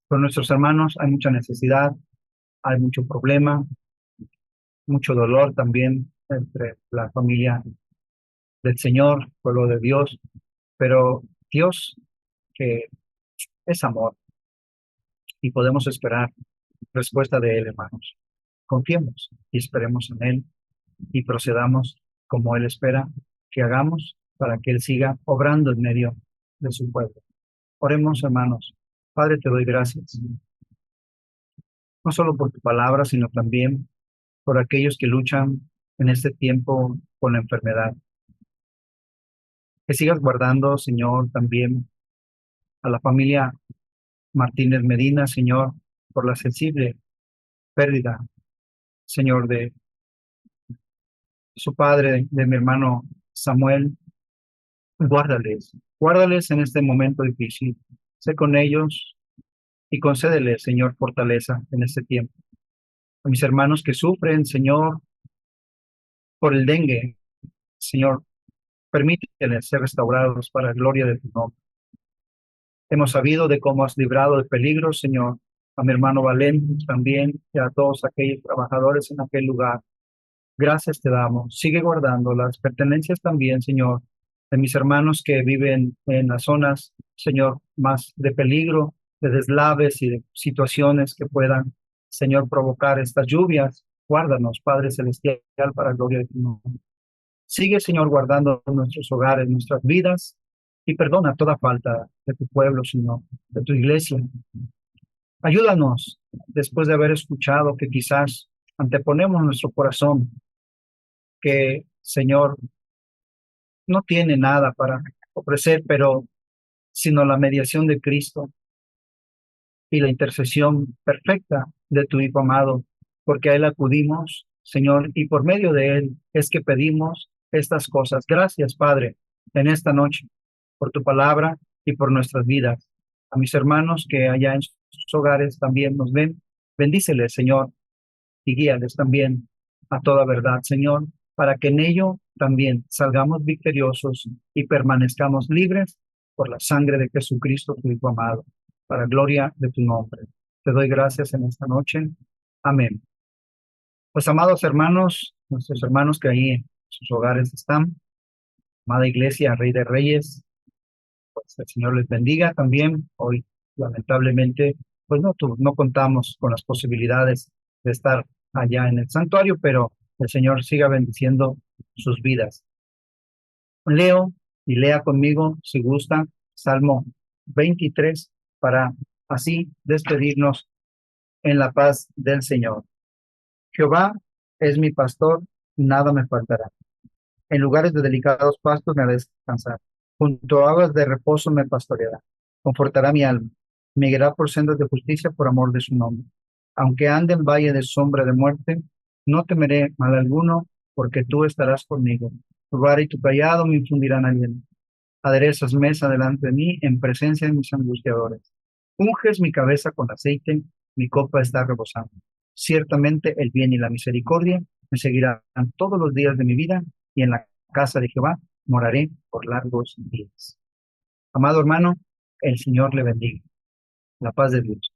por nuestros hermanos. Hay mucha necesidad, hay mucho problema, mucho dolor también entre la familia del Señor, pueblo de Dios, pero Dios que es amor y podemos esperar respuesta de Él, hermanos. Confiemos y esperemos en Él y procedamos como Él espera que hagamos para que Él siga obrando en medio de su pueblo. Oremos, hermanos. Padre, te doy gracias, no solo por tu palabra, sino también por aquellos que luchan en este tiempo con la enfermedad. Que sigas guardando, Señor, también a la familia Martínez Medina, Señor, por la sensible pérdida, Señor, de su padre, de mi hermano Samuel. Guárdales, guárdales en este momento difícil. Sé con ellos y concédeles, Señor, fortaleza en este tiempo. A mis hermanos que sufren, Señor, por el dengue, Señor, permíteles ser restaurados para la gloria de tu nombre. Hemos sabido de cómo has librado de peligros, Señor, a mi hermano Valente también y a todos aquellos trabajadores en aquel lugar. Gracias te damos. Sigue guardando las pertenencias también, Señor, de mis hermanos que viven en las zonas, Señor, más de peligro, de deslaves y de situaciones que puedan, Señor, provocar estas lluvias. Guárdanos, Padre Celestial, para la gloria de tu nombre. Sigue, Señor, guardando nuestros hogares, nuestras vidas, y perdona toda falta de tu pueblo, Señor, de tu iglesia. Ayúdanos, después de haber escuchado que quizás anteponemos nuestro corazón, que, Señor, no tiene nada para ofrecer, pero sino la mediación de Cristo y la intercesión perfecta de tu Hijo amado, porque a Él acudimos, Señor, y por medio de Él es que pedimos estas cosas. Gracias, Padre, en esta noche, por tu palabra y por nuestras vidas. A mis hermanos que allá en sus hogares también nos ven, bendíceles, Señor, y guíales también a toda verdad, Señor, para que en ello también salgamos victoriosos y permanezcamos libres por la sangre de Jesucristo, tu Hijo amado, para gloria de tu nombre. Te doy gracias en esta noche. Amén. Pues, amados hermanos, nuestros hermanos que ahí en sus hogares están, amada iglesia, Rey de Reyes, pues el Señor les bendiga también. Hoy, lamentablemente, pues no contamos con las posibilidades de estar allá en el santuario, pero el Señor siga bendiciendo sus vidas. Leo y lea conmigo, si gusta, Salmo 23, para así despedirnos en la paz del Señor. Jehová es mi pastor, nada me faltará. En lugares de delicados pastos me hará descansar. Junto a aguas de reposo me pastoreará. Confortará mi alma. Me guiará por sendas de justicia por amor de su nombre. Aunque ande en valle de sombra de muerte, no temeré mal alguno, porque tú estarás conmigo. Tu vara y tu callado me infundirán aliento. Aderezas mesa delante de mí en presencia de mis angustiadores. Unges mi cabeza con aceite, mi copa está rebosando. Ciertamente el bien y la misericordia me seguirán todos los días de mi vida, y en la casa de Jehová moraré por largos días. Amado hermano, el Señor le bendiga. La paz de Dios.